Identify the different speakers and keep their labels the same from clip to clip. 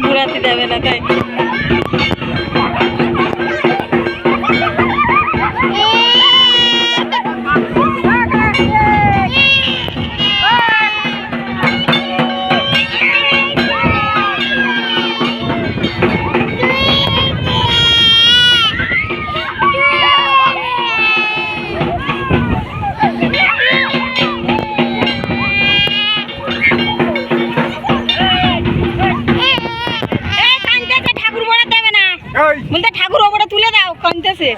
Speaker 1: বুড়াতে দেবে না তাই। বলতে ঠাকুর ওপরে তুলে দাও, কানতেছে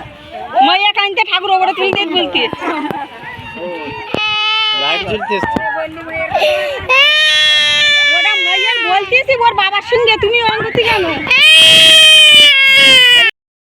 Speaker 1: মাইয়া, কানতে ঠাকুর ওপরে তুলতে বলতে ওটা মাইয়ার বলতেছি ওর বাবার সঙ্গে, তুমি অঙ্গ কেন?